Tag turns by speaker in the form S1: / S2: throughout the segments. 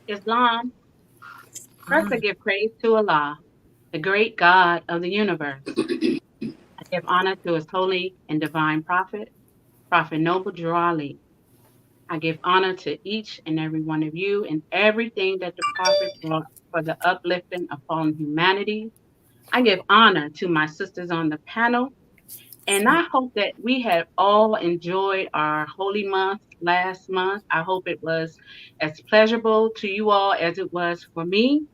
S1: Islam. First, I give praise to Allah, the great God of the universe. I give honor to his holy and divine prophet, Prophet Noble Drew Ali. I give honor to each and every one of you and everything that the prophet brought for the uplifting of fallen humanity. I give honor to my sisters on the panel, and I hope that we have all enjoyed our holy month last month. I hope it was as pleasurable to you all as it was for me.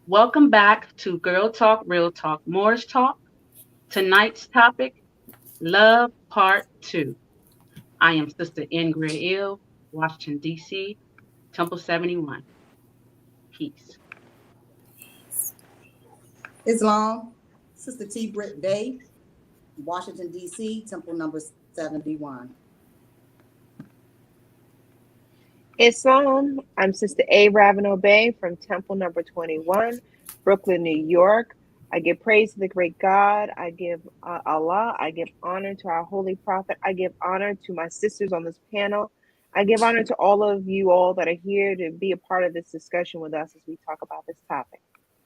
S1: Welcome back to Girl Talk, Real Talk, Moorish Talk. Tonight's topic, Love Part 2. I am Sister Ingrid Ill, Washington, D.C., Temple 71. Peace.
S2: Islam, Sister T. Britt Day, Washington, D.C., Temple number 71.
S3: Islam, I'm Sister A. Ravenel Bay from Temple number 21, Brooklyn, New York. I give praise to the great God. I give Allah. I give honor to our holy prophet. I give honor to my sisters on this panel. I give honor to all of you all that are here to be a part of this discussion with us as we talk about this topic.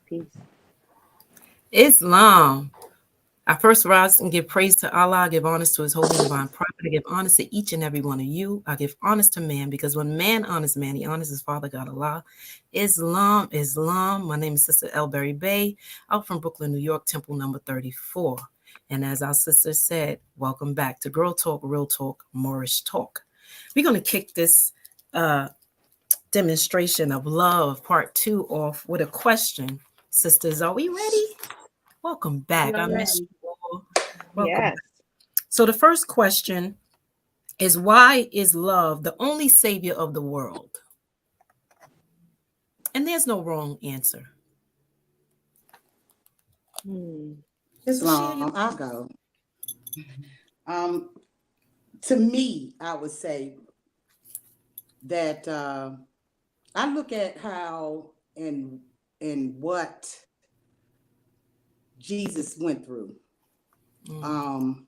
S3: Peace.
S4: Islam. I first rise and give praise to Allah. I give honors to his holy and divine prophet. I give honors to each and every one of you. I give honors to man because when man honors man, he honors his father, God Allah. Islam, Islam. My name is Sister Elberry Bay, out from Brooklyn, New York, Temple number 34. And as our sister said, welcome back to Girl Talk, Real Talk, Moorish Talk. We're going to kick this demonstration of love, part 2, off with a question. Sisters, are we ready? Welcome back. I missed you all. Welcome
S3: Yes.
S4: back. So the first question is, why is love the only savior of the world? And there's no wrong answer.
S2: Islam, I'll go. To me, I would say that I look at how and what Jesus went through, and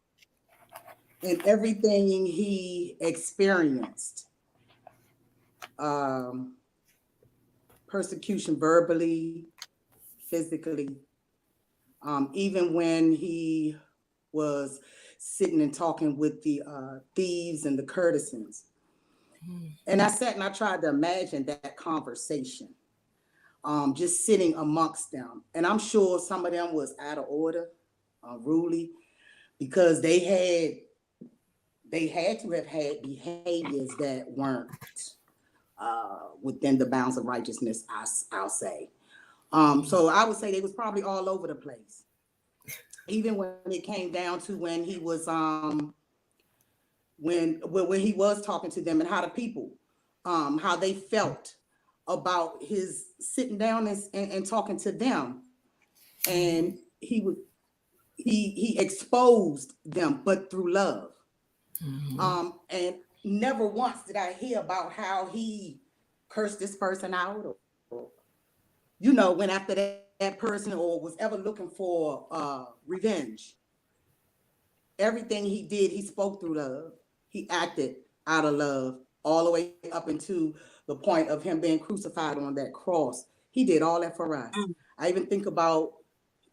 S2: everything he experienced, persecution verbally, physically, even when he was sitting and talking with the thieves and the courtesans. And I sat and I tried to imagine that conversation, just sitting amongst them. And I'm sure some of them was out of order, unruly, because they had to have had behaviors that weren't within the bounds of righteousness, I'll say. So I would say they was probably all over the place. Even when it came down to when he was when he was talking to them, and how the people, how they felt about his sitting down and talking to them, and he exposed them, but through love. And never once did I hear about how he cursed this person out, or went after that person, or was ever looking for revenge. Everything he did, he spoke through love. He acted out of love, all the way up into the point of him being crucified on that cross. He did all that for us. I even think about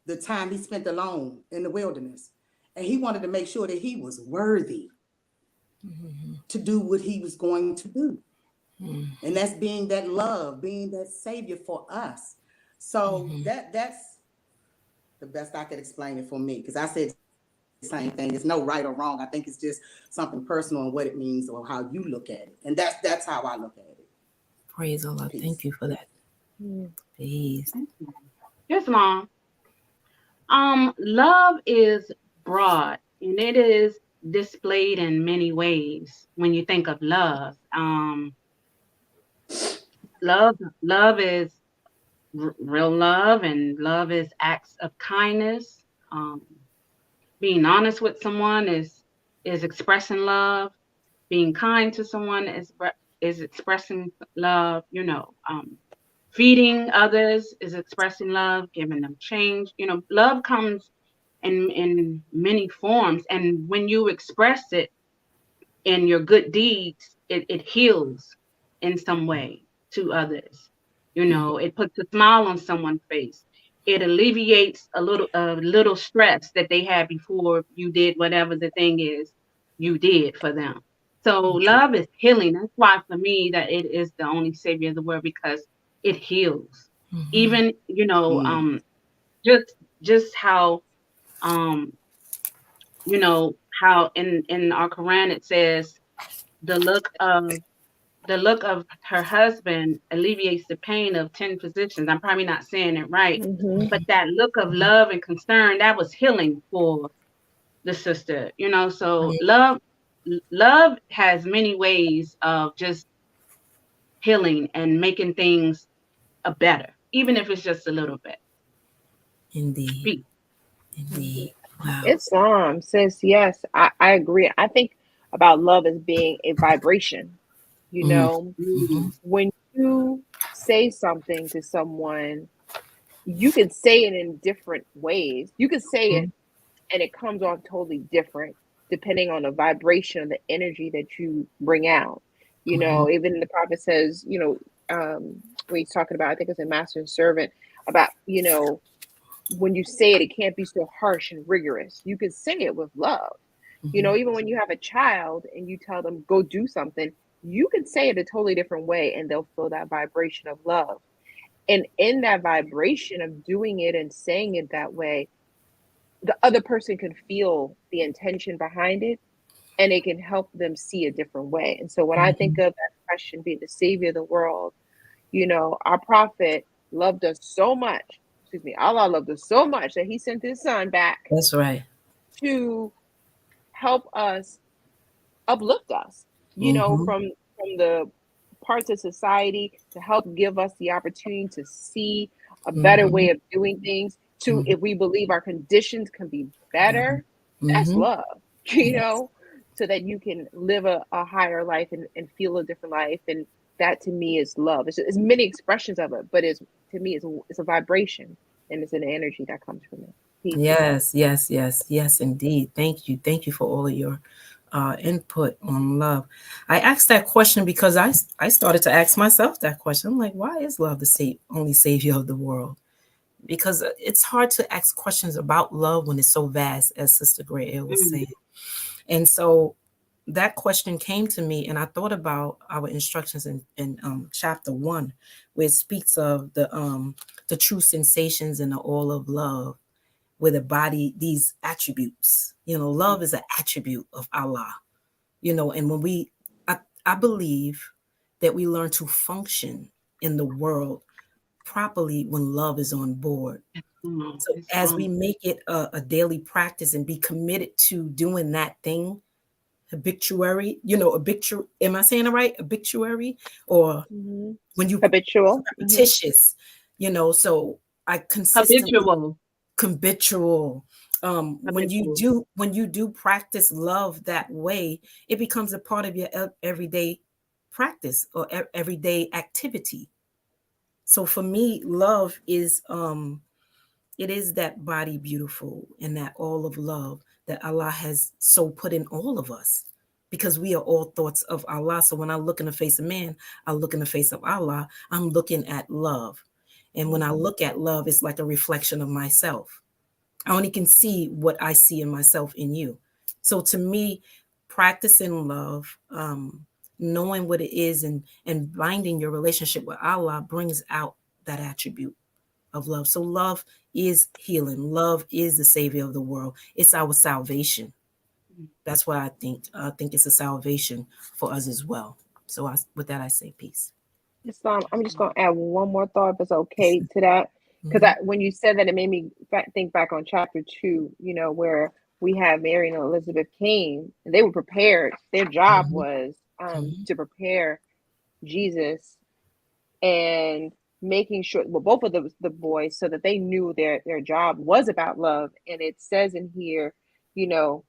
S2: the time he spent alone in the wilderness, and he wanted to make sure that he was worthy to do what he was going to do. And that's being that love, being that savior for us. So that's the best I could explain it for me, because I said the same thing. There's no right or wrong. I think it's just something personal and what it means, or how you look at it. And that's how I look at it.
S4: Praise Allah.
S2: Peace.
S4: Thank you for that. Peace.
S1: Islam. Love is broad and it is displayed in many ways when you think of love. Love is real love, and love is acts of kindness. Being honest with someone is expressing love. Being kind to someone is expressing love. Feeding others is expressing love. Giving them change. Love comes in many forms, and when you express it in your good deeds, it heals in some way to others. You know, it puts a smile on someone's face. It alleviates a little stress that they had before you did whatever the thing is you did for them. So love is healing. That's why for me that it is the only savior of the world, because it heals.
S4: Mm-hmm.
S1: Even, just how um how in our Quran it says the look of the look of her husband alleviates the pain of 10 physicians. I'm probably not saying it right,
S3: Mm-hmm.
S1: but that look of love and concern, that was healing for the sister. So love has many ways of just healing and making things a better, even if it's just a little bit.
S4: Indeed.
S1: Peace.
S4: Indeed. Wow.
S3: Islam says, yes, I agree. I think about love as being a vibration. You
S4: Mm-hmm.
S3: know,
S1: Mm,
S3: when you say something to someone, you can say it in different ways. You can say it and it comes off totally different depending on the vibration of the energy that you bring out.
S4: Mm-hmm.
S3: Even the prophet says, when he's talking about, I think it's a master and servant, about, when you say it, it can't be so harsh and rigorous. You can say it with love.
S4: Mm-hmm.
S3: Even when you have a child and you tell them, go do something, you can say it a totally different way and they'll feel that vibration of love. And in that vibration of doing it and saying it that way, the other person can feel the intention behind it and it can help them see a different way. And so when I think of that question, being the savior of the world, our prophet loved us so much, Allah loved us so much that he sent his son back
S4: That's right.
S3: to help us, uplift us,
S4: Mm-hmm.
S3: from the parts of society, to help give us the opportunity to see a better
S4: Mm-hmm.
S3: way of doing things, to,
S4: Mm-hmm.
S3: if we believe our conditions can be better, that's
S4: Mm-hmm.
S3: love,
S4: Yes.
S3: so that you can live a higher life and feel a different life. And that to me is love. It's many expressions of it, but to me it's a vibration and it's an energy that comes from it. Peace.
S4: Yes, yes, yes, yes, indeed. Thank you. Thank you for all of your input on love. I asked that question because I started to ask myself that question. I'm like, why is love the only savior of the world? Because it's hard to ask questions about love when it's so vast, as Sister Gray was
S1: mm,
S4: saying. And so that question came to me, and I thought about our instructions in chapter 1, where it speaks of the true sensations and the all of love, where the body, these attributes, love is an attribute of Allah, and when I believe that we learn to function in the world properly when love is on board. So
S1: it's
S4: as we
S1: wrong.
S4: make it a daily practice and be committed to doing that thing, habituary, am I saying it right? Habituary, or
S3: Mm-hmm.
S4: when you
S3: Habitual. Mm-hmm.
S4: repetitious, so I consistently
S1: Habitual.
S4: habitual. When you
S1: Habitual.
S4: do practice love that way, it becomes a part of your everyday practice or everyday activity. So for me, love is it is that body beautiful and that all of love that Allah has so put in all of us, because we are all thoughts of Allah. So when I look in the face of man, I look in the face of Allah, I'm looking at love. And when I look at love, it's like a reflection of myself. I only can see what I see in myself in you. So to me, practicing love, knowing what it is, and binding your relationship with Allah brings out that attribute of love. So love is healing. Love is the savior of the world. It's our salvation. That's why I think it's a salvation for us as well. So with that, I say peace.
S3: Islam, I'm just going to add one more thought, if it's okay, to that. Because
S4: Mm-hmm.
S3: when you said that, it made me think back on chapter 2, where we have Mary and Elizabeth came and they were prepared. Their job
S4: Mm-hmm.
S3: was
S4: Mm-hmm.
S3: to prepare Jesus and making sure, well, both of the boys, so that they knew their job was about love. And it says in here, you know,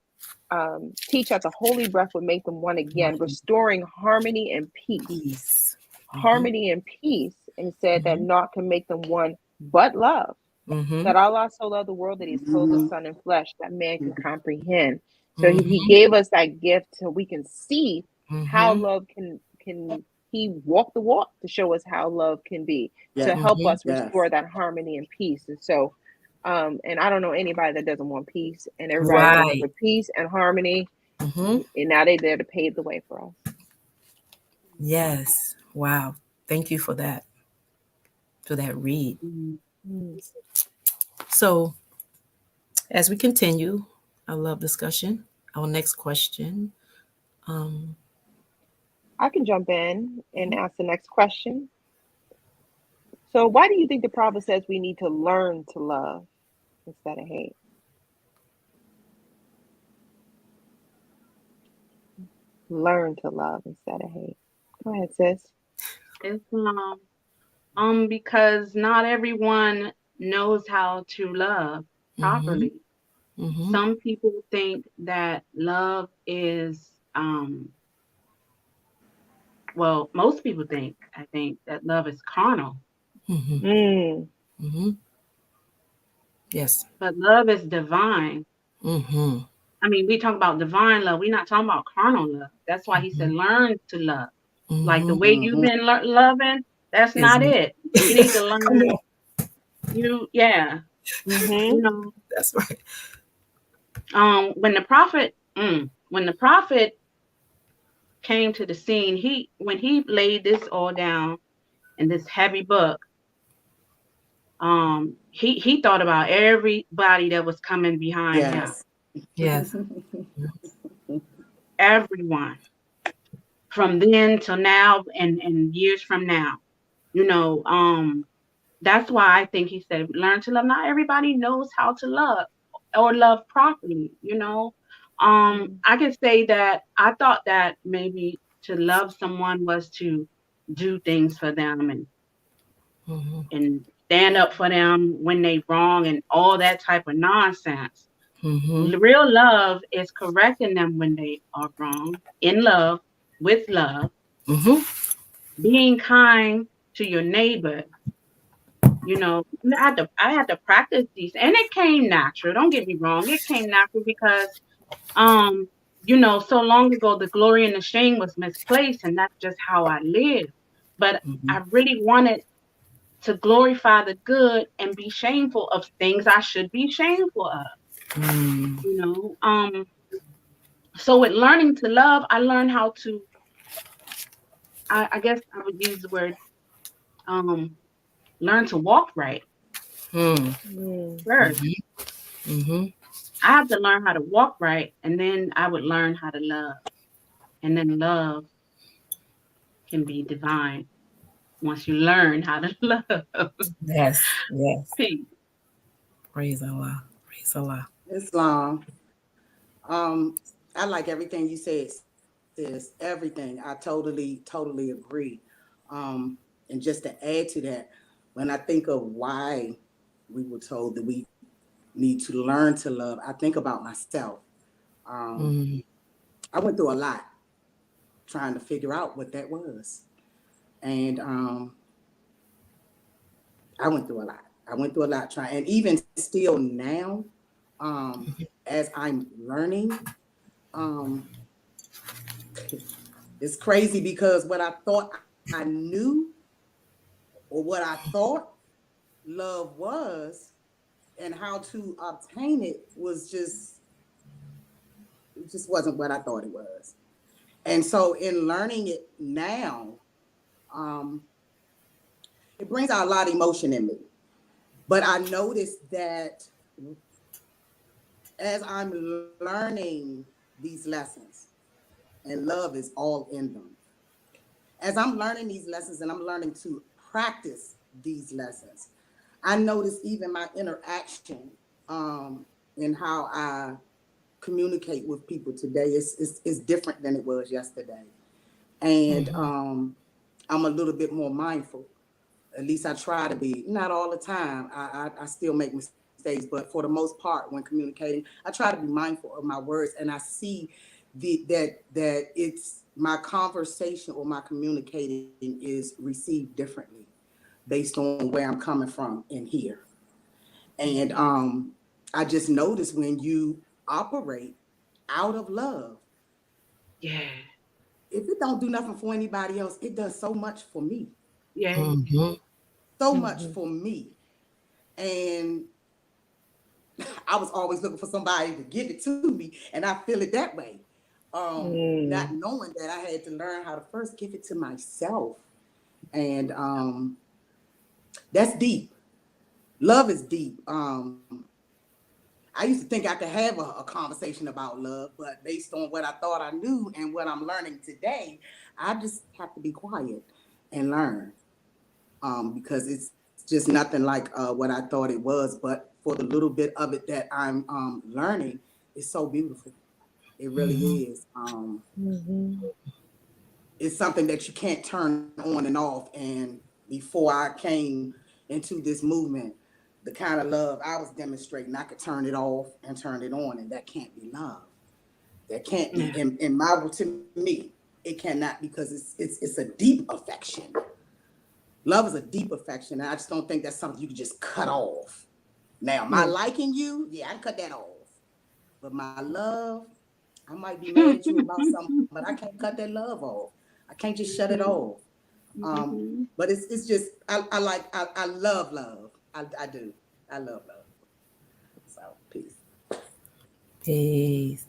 S3: teach that the holy breath would make them one again, restoring harmony and peace.
S4: Peace. Mm-hmm.
S3: Harmony and peace, and said that
S4: Mm-hmm.
S3: naught can make them one but love.
S4: Mm-hmm.
S3: That Allah so loved the world that He's clothed the Son in flesh, that man can comprehend. So he
S4: Mm-hmm.
S3: gave us that gift so we can see how
S4: Mm-hmm.
S3: love can he walked the walk to show us how love can be, to
S2: Yeah.
S3: help us
S2: Yes.
S3: restore that harmony and peace. And so, and I don't know anybody that doesn't want peace, and everybody's looking
S4: Right.
S3: for peace and harmony.
S4: Mm-hmm.
S3: And now they're there to pave the way for us.
S4: Yes. Wow. Thank you for that read.
S1: Mm.
S3: Mm.
S4: So as we continue our love discussion, our next question.
S3: I can jump in and ask the next question. So, why do you think the Bible says we need to learn to love instead of hate? Learn to love instead of hate. Go ahead, sis.
S1: Islam. Because not everyone knows how to love
S4: Mm-hmm.
S1: properly.
S4: Mm-hmm.
S1: Some people think that love is, well, most people think, I think, that love is carnal,
S4: Mm-hmm.
S3: Mm.
S4: Mm-hmm. Yes.
S1: but love is divine.
S4: Mm-hmm.
S1: I mean, we talk about divine love. We're not talking about carnal love. That's why he said, learn to love. Like the
S4: Mm-hmm.
S1: way you've been loving, that's
S4: Is
S1: not it. You need to
S4: come
S1: learn.
S4: on.
S1: Yeah,
S3: Mm-hmm.
S1: you know,
S4: That's right.
S1: when the prophet came to the scene, when he laid this all down in this heavy book, he thought about everybody that was coming behind him,
S2: Yes.
S4: Yes.
S1: everyone from then till now and years from now. You know, that's why I think he said, learn to love. Not everybody knows how to love or love properly, you know. I could say that I thought that maybe to love someone was to do things for them
S4: Mm-hmm.
S1: and stand up for them when they wrong and all that type of nonsense.
S4: Mm-hmm.
S1: Real love is correcting them when they are wrong, in love, with love,
S4: Mm-hmm.
S1: being kind to your neighbor. You know, I had to practice these, and it came natural. Don't get me wrong, it came natural because, um, so long ago the glory and the shame was misplaced, and that's just how I live. But
S4: Mm-hmm.
S1: I really wanted to glorify the good and be shameful of things I should be shameful of.
S4: Mm-hmm.
S1: You know, so with learning to love, I learned how to. I guess I would use the word um, learn to walk right
S3: Mm.
S1: first.
S4: Mm-hmm.
S1: I had to learn how to walk right, and then I would learn how to love. And then love can be divine once you learn how to love.
S4: Yes. Yes.
S1: Peace.
S4: Praise Allah. Praise Allah.
S2: Islam. I like everything you said, sis. Everything. I totally agree. And just to add to that, when I think of why we were told that we need to learn to love, I think about myself. Um,
S4: Mm-hmm.
S2: I went through a lot trying to figure out what that was. And I went through a lot. I went through a lot trying, and even still now, as I'm learning, um, it's crazy because what I thought I knew or what I thought love was and how to obtain it was it just wasn't what I thought it was. And so in learning it now, um, it brings out a lot of emotion in me. But I noticed that as I'm learning these lessons, and love is all in them. As I'm learning these lessons and I'm learning to practice these lessons, I notice even my interaction in how I communicate with people today is different than it was yesterday. And
S4: Mm-hmm.
S2: I'm a little bit more mindful. At least I try to be. Not all the time. I still make mistakes, but for the most part, when communicating, I try to be mindful of my words, and I see that it's my conversation or my communicating is received differently based on where I'm coming from in here. And I just noticed when you operate out of love,
S1: Yeah.
S2: if it don't do nothing for anybody else, it does so much for me.
S1: Yeah.
S4: Mhm.
S2: So much for me. And I was always looking for somebody to give it to me, and I feel it that way. Not knowing that I had to learn how to first give it to myself. And that's deep. Love is deep. I used to think I could have a conversation about love, but based on what I thought I knew and what I'm learning today, I just have to be quiet and learn, because it's just nothing like what I thought it was. But for the little bit of it that I'm learning, it's so beautiful. It really
S4: Mhm.
S2: is. It's something that you can't turn on and off. And before I came into this movement, the kind of love I was demonstrating, I could turn it off and turn it on, and that can't be love. That can't be
S1: Yeah.
S2: in my, to me. It cannot, because it's a deep affection. Love is a deep affection, and I just don't think that's something you can just cut off. Now, my
S3: Mm.
S2: liking you, yeah, I can cut that off. But my love, I might be mad at you about something, but I can't cut that love off. I can't just shut it
S1: Mhm.
S2: off.
S1: Mhm.
S2: But it's just I love love. I do. I love love. So peace.
S4: Peace.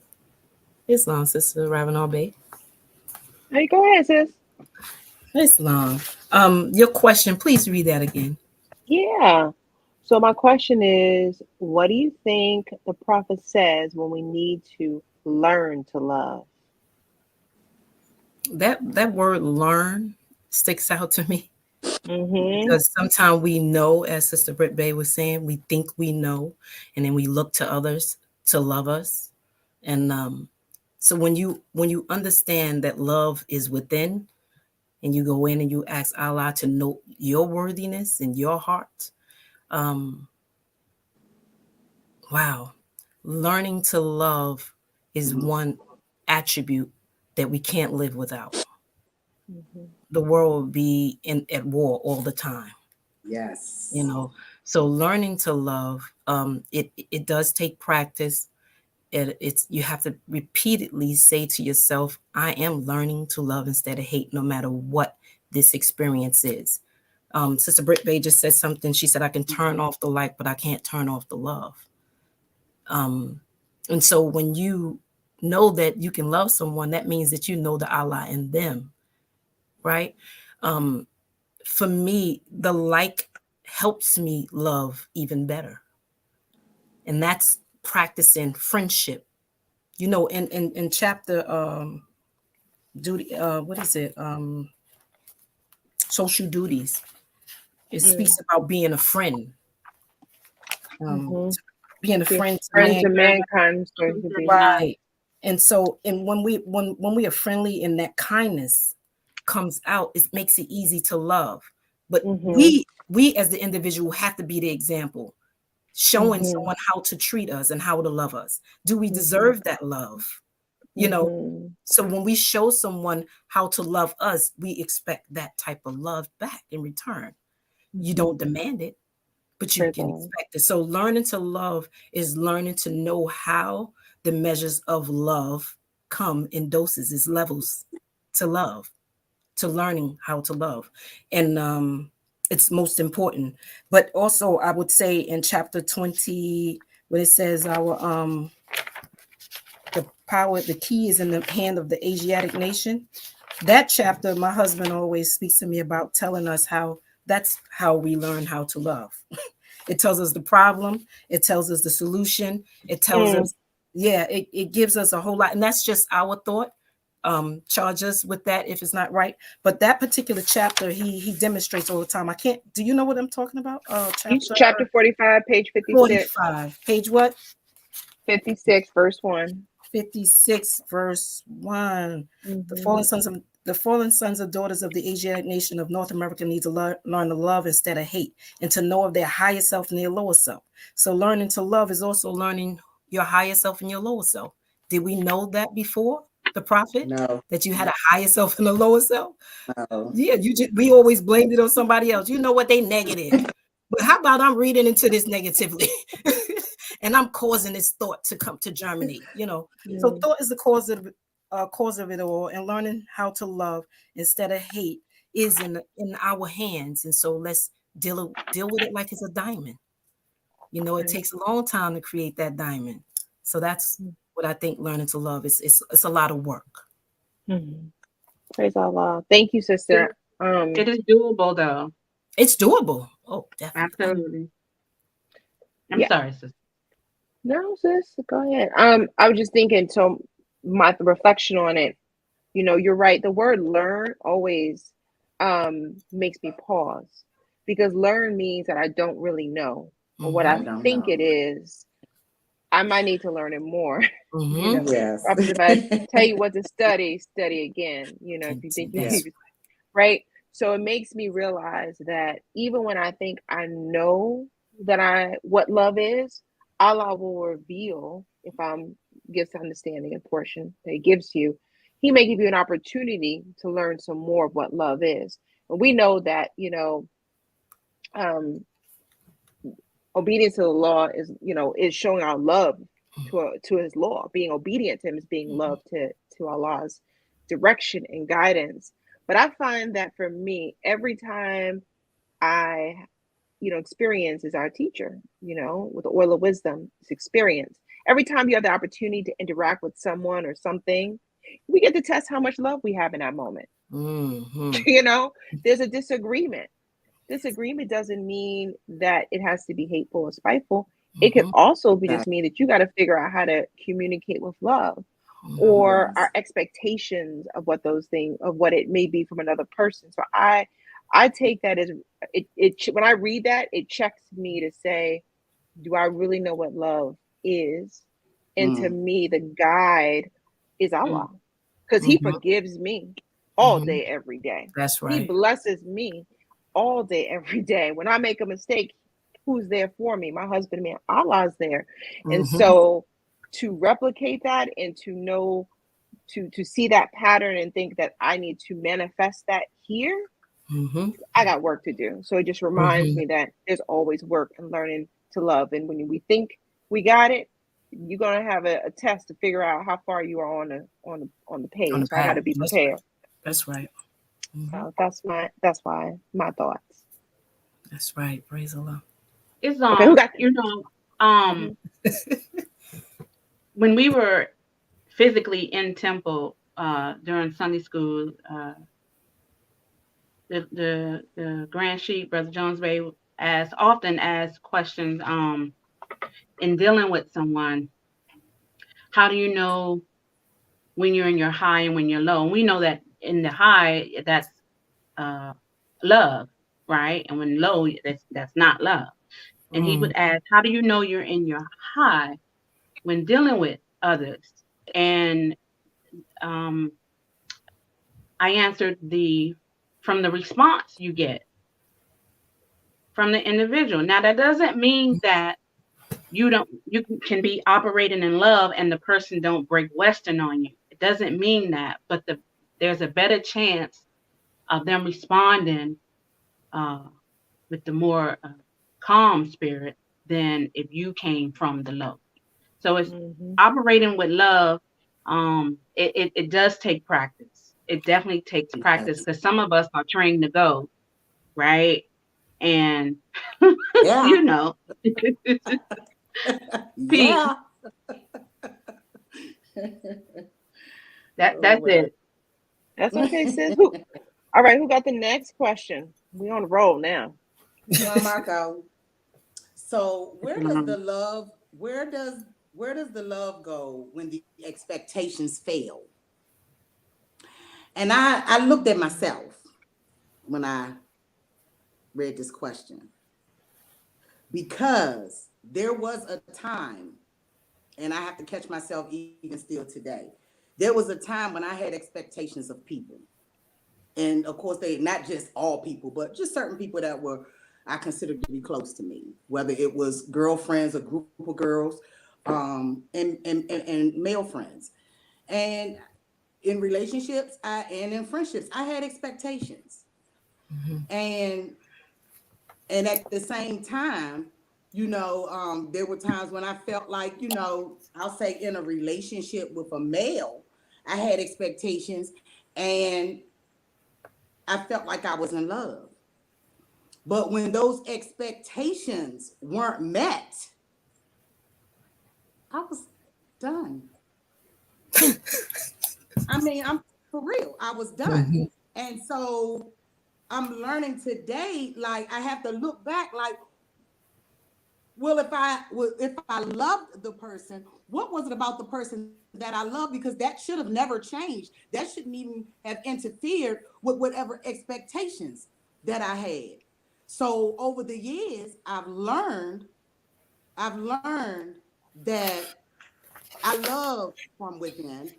S4: Islam, Sister Ravenel Bay.
S3: Hey, go ahead, sis.
S4: Islam. Your question, please read that again.
S3: Yeah. So my question is, what do you think the prophet says when we need to learn to love?
S4: That word learn sticks out to me
S3: Mm-hmm.
S4: because sometimes we know, as Sister Britt Bay was saying, we think we know, and then we look to others to love us. And so when you understand that love is within, and you go in and you ask Allah to know your worthiness in your heart, um, wow, learning to love is
S2: Mhm.
S4: one attribute that we can't live without.
S3: Mm-hmm.
S4: The world will be at war all the time, you
S2: Yes.
S4: know. So learning to love, it does take practice. It's you have to repeatedly say to yourself, I am learning to love instead of hate, no matter what this experience is. Sister Britt Bay just said something. She said, I can turn off the light, but I can't turn off the love. um, and so when you know that you can love someone, that means that you know the Allah in them, right? um, for me, the like helps me love even better. And that's practicing friendship. In chapter duty, what is it? Social duties. It speaks about being a friend.
S3: Mm-hmm.
S4: Being a
S3: Be
S4: friend to
S3: friend
S4: man.
S3: to mankind, supposed to be.
S4: Right. And so, and when we are friendly and that kindness comes out, it makes it easy to love. But
S3: Mm-hmm.
S4: we as the individual have to be the example, showing
S3: Mm-hmm.
S4: someone how to treat us and how to love us. Do we
S3: Mm-hmm.
S4: deserve that love? You know,
S3: Mm-hmm.
S4: so when we show someone how to love us, we expect that type of love back in return. You
S3: Mm-hmm.
S4: don't demand it, but you
S3: Praise
S4: can
S3: God.
S4: expect it. So learning to love is learning to know how the measures of love come in doses, is levels to love, to learning how to love. And it's most important. But also I would say in chapter 20, when it says our the power, the key is in the hand of the Asiatic nation. That chapter, my husband always speaks to me about, telling us how that's how we learn how to love. It tells us the problem, it tells us the solution, it tells
S3: Mm.
S4: us, yeah, it gives us a whole lot. And that's just our thought. Charge us with that if it's not right. But that particular chapter, he demonstrates all the time. I can't, do you know what I'm talking about?
S3: Each
S4: Chapter
S3: chapter 45, page 56.
S4: 45. Page what?
S3: 56, verse 1.
S4: 56, verse 1. The
S3: Mm-hmm.
S4: fallen sons of the fallen sons and daughters of the Asiatic nation of North America need to learn to love instead of hate, and to know of their higher self and their lower self. So learning to love is also learning your higher self and your lower self. Did we know that before the prophet,
S2: No.
S4: that you had a higher self and a lower self?
S2: No.
S4: Yeah, we always blamed it on somebody else. You know what, they negative. But how about I'm reading into this negatively and I'm causing this thought to come to germinate, you know. So
S3: Mm.
S4: thought is the cause of cause of it all, and learning how to love instead of hate is in our hands. And so let's deal with it like it's a diamond. You know, it takes a long time to create that diamond. So that's what I think learning to love is. It's a lot of work.
S3: Mhm. Praise Allah. Thank you, sister.
S1: It is doable, though.
S4: It's doable. Oh, definitely.
S1: Absolutely. I'm
S3: Yeah.
S1: sorry, sister.
S3: No, sis, go ahead. I was just thinking, so my reflection on it, you know, you're right. The word learn always makes me pause, because learn means that I don't really know, or what I
S2: I don't
S3: think it
S2: know.
S3: is. I might need to learn it more. You know,
S2: Yes.
S3: if I tell you what to study, study again. You know, if you think you
S2: Yes.
S3: need to, right? So it makes me realize that even when I think I know what love is, Allah will reveal, if I'm gives understanding a portion that He gives you. He may give you an opportunity to learn some more of what love is. And we know that, you know, um, obedience to the law is, you know, is showing our love to His law. Being obedient to Him is being love to Allah's direction and guidance. But I find that for me, every time I, you know, experience is our teacher, you know, with the oil of wisdom, it's experience. Every time you have the opportunity to interact with someone or something, we get to test how much love we have in that moment. You know, there's a disagreement. Disagreement doesn't mean that it has to be hateful or spiteful. It could also be just mean that you got to figure out how to communicate with love, or our expectations of what those things of what it may be from another person. So I take that as it when I read that, it checks me to say, do I really know what love is? And to me, the guide is Allah, because He forgives me all day, every day.
S4: That's
S3: He
S4: right.
S3: blesses me all day, every day. When I make a mistake, who's there for me? My husband, man, Allah's there. And so to replicate that and to know, to see that pattern and think that I need to manifest that here, I got work to do. So it just reminds me that there's always work and learning to love. And when we think we got it, you're gonna have a test to figure out how far you are on the page.
S4: On the
S3: So I got
S4: path.
S3: to be prepared.
S4: That's right.
S3: So that's why my thoughts.
S4: That's right. Praise Allah.
S1: It's
S3: Okay, who got
S1: you know, when we were physically in temple during Sunday school, the Grand Sheik, Brother Jones Bay, often asked questions in dealing with someone. How do you know when you're in your high and when you're low? And we know that in the high, that's love, right? And when low, that's not love. And he would ask, how do you know you're in your high when dealing with others? And I answered from the response you get from the individual. Now that doesn't mean that you can be operating in love and the person don't break Western on you. It doesn't mean that, but there's a better chance of them responding with the more calm spirit than if you came from the low. So it's operating with love. It does take practice. It definitely takes practice, because some of us are trained to go, right? And
S2: Yeah.
S1: you know, Pete,
S2: Yeah.
S1: that's it.
S3: That's okay, sis. All right, who got the next question? We on the roll now.
S2: Marco. So where does the love go when the expectations fail? And I looked at myself when I read this question, because there was a time, and I have to catch myself even still today. There was a time when I had expectations of people. And of course, they not just all people, but just certain people that were I considered to be close to me, whether it was girlfriends, a group of girls, and male friends. And in relationships and in friendships, I had expectations. And at the same time, there were times when I felt like, I'll say in a relationship with a male, I had expectations, and I felt like I was in love. But when those expectations weren't met, I was done. I mean, I'm for real. I was done.
S4: Mhm.
S2: And so I'm learning today, like I have to look back, like, well, if I loved the person, what was it about the person that I love? Because that should have never changed. That shouldn't even have interfered with whatever expectations that I had. So over the years, I've learned that I love from within,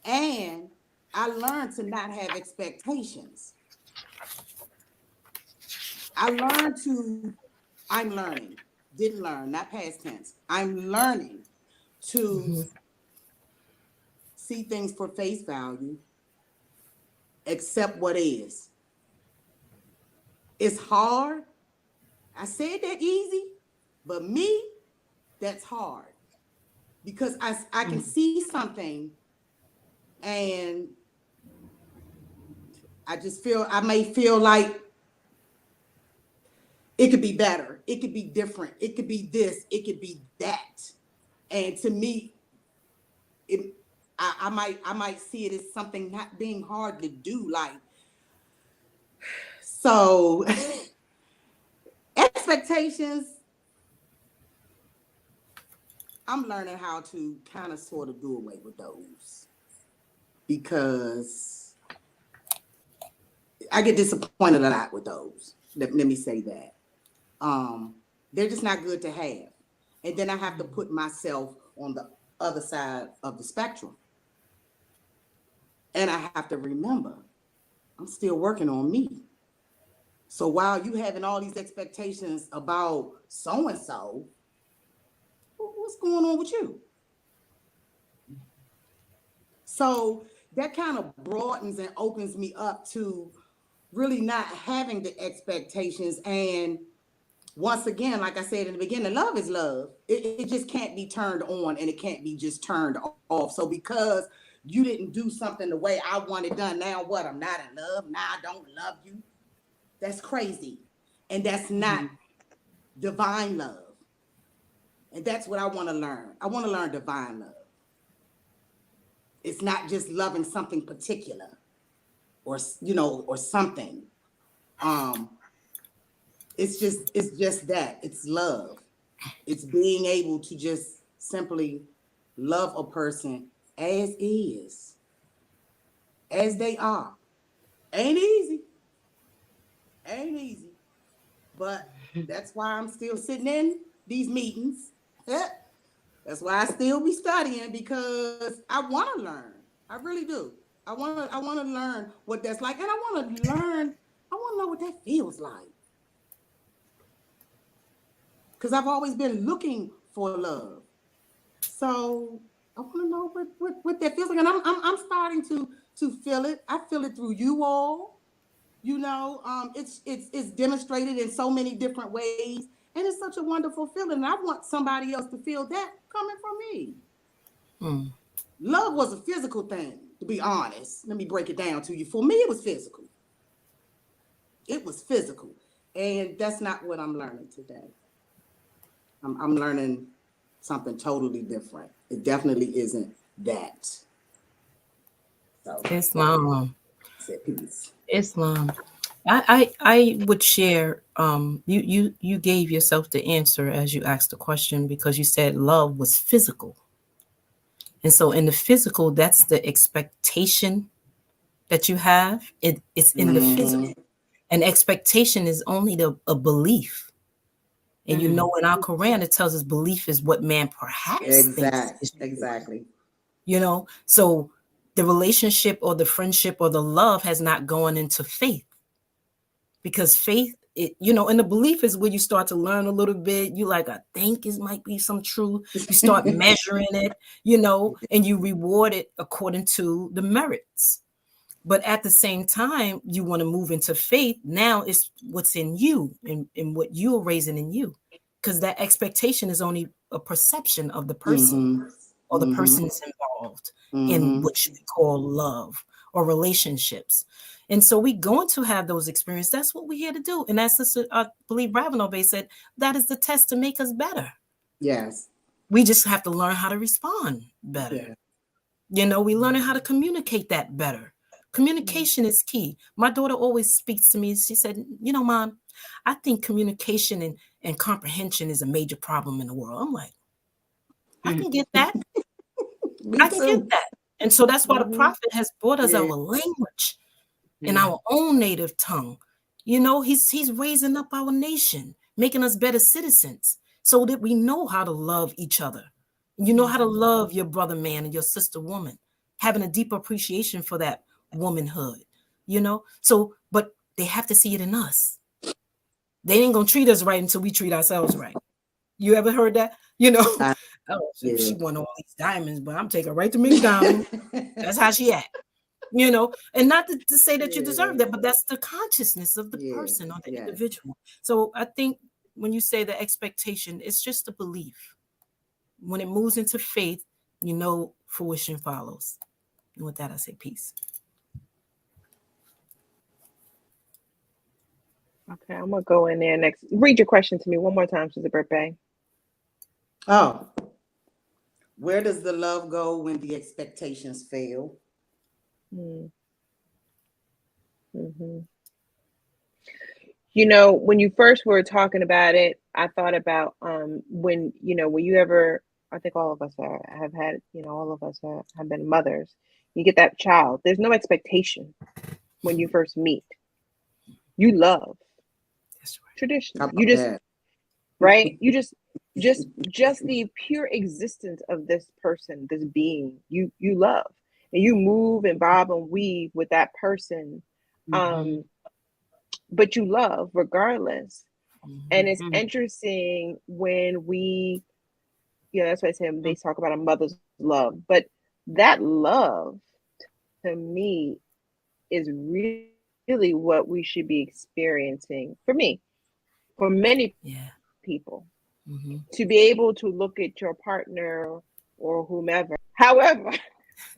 S2: and I learned to not have expectations. I learned to, I'm learning, didn't learn, not past tense. I'm learning to
S4: Mhm.
S2: see things for face value, accept what is. It's hard. I said that easy, but me, that's hard because I can see something, and I may feel like it could be better, it could be different, it could be this, it could be that. And to me, it I might see it as something not being hard to do. Like, so expectations, I'm learning how to kind of sort of do away with those because I get disappointed a lot with those. Let me say that. They're just not good to have. And then I have to put myself on the other side of the spectrum. And I have to remember, I'm still working on me. So while you having all these expectations about so and so, what's going on with you? So that kind of broadens and opens me up to really not having the expectations. And once again, like I said in the beginning, love is love. It just can't be turned on, and it can't be just turned off. So because you didn't do something the way I want it done, now what? I'm not in love. Now I don't love you. That's crazy. And that's not divine love. And that's what I want to learn. I want to learn divine love. It's not just loving something particular, or or something. Um, it's just that. It's love. It's being able to just simply love a person as is, as they are. Ain't easy. Ain't easy. But that's why I'm still sitting in these meetings. That's why I still be studying, because I want to learn. I really do. I want to learn what that's like, and I want to learn. I want to know what that feels like, because I've always been looking for love. So I want to know what that feels like, and I'm starting to feel it. I feel it through you all. It's demonstrated in so many different ways, and it's such a wonderful feeling. And I want somebody else to feel that coming from me.
S4: Mm.
S2: Love was a physical thing, to be honest. Let me break it down to you. For me, it was physical. It was physical, and that's not what I'm learning today. I'm learning something totally different. It definitely isn't that. So,
S4: Islam.
S2: said peace.
S4: Islam. I would share. You gave yourself the answer as you asked the question, because you said love was physical, and so in the physical, that's the expectation that you have. It's in the physical.
S2: Mm-hmm.
S4: An expectation is only a belief. And in our Quran, it tells us belief is what man perhaps thinks is true.
S2: Exactly.
S4: So the relationship or the friendship or the love has not gone into faith, because faith, and the belief is where you start to learn a little bit. You like, I think it might be some truth. You start measuring it, and you reward it according to the merits. But at the same time, you want to move into faith. Now it's what's in you, and what you're raising in you, because that expectation is only a perception of the person
S2: Mm-hmm.
S4: or the
S2: Mhm.
S4: person is involved in
S2: Mhm.
S4: what you call love or relationships. And so we going to have those experiences. That's what we're here to do. And as Sister, I believe Ravenel said, that is the test to make us better.
S2: Yes.
S4: We just have to learn how to respond better.
S2: Yeah.
S4: You know, we learning how to communicate that better. Communication is key. My daughter always speaks to me. She said, you know, Mom, I think communication and comprehension is a major problem in the world. I'm like, I can get that.
S2: Me
S4: I can get
S2: too.
S4: that. And so that's why the
S3: Mhm.
S4: prophet has brought us our
S2: Yeah.
S4: language in
S1: Yeah.
S4: our own native tongue. You know, he's raising up our nation, making us better citizens so that we know how to love each other. You know how to love your brother man and your sister woman, having a deep appreciation for that womanhood, you know? So, but they have to see it in us. They ain't gonna treat us right until we treat ourselves right. You ever heard that? You know,
S2: I,
S4: oh,
S2: yeah.
S4: she won all these diamonds, but I'm taking her right to McDonald's. That's how she act, you know, and not to say that you
S2: Yeah.
S4: deserve that, but that's the consciousness of the
S2: Yeah.
S4: person or the
S2: Yes.
S4: individual. So I think when you say the expectation, it's just a belief. When it moves into faith, you know, fruition follows. And with that, I say peace.
S3: Okay, I'm gonna go in there next. Read your question to me one more time, Sister Birthday.
S2: Oh, where does the love go when the expectations fail?
S3: Mm-hmm. You know, when you first were talking about it, I thought about when when you ever, I think all of us have had, all of us have been mothers. You get that child. There's no expectation when you first meet. You love
S4: That's right.
S2: How
S3: traditionally. You
S2: about
S3: just
S2: that?
S3: right. You just the pure existence of this person, this being. You love, and you move and bob and weave with that person.
S1: Mm-hmm.
S3: Um, but you love regardless. And it's
S1: Mm-hmm.
S3: interesting when that's why I say they talk about a mother's love, but that love to me is really what we should be experiencing for me, for many
S4: Yeah.
S3: people,
S4: Mm-hmm.
S3: to be able to look at your partner or whomever. However,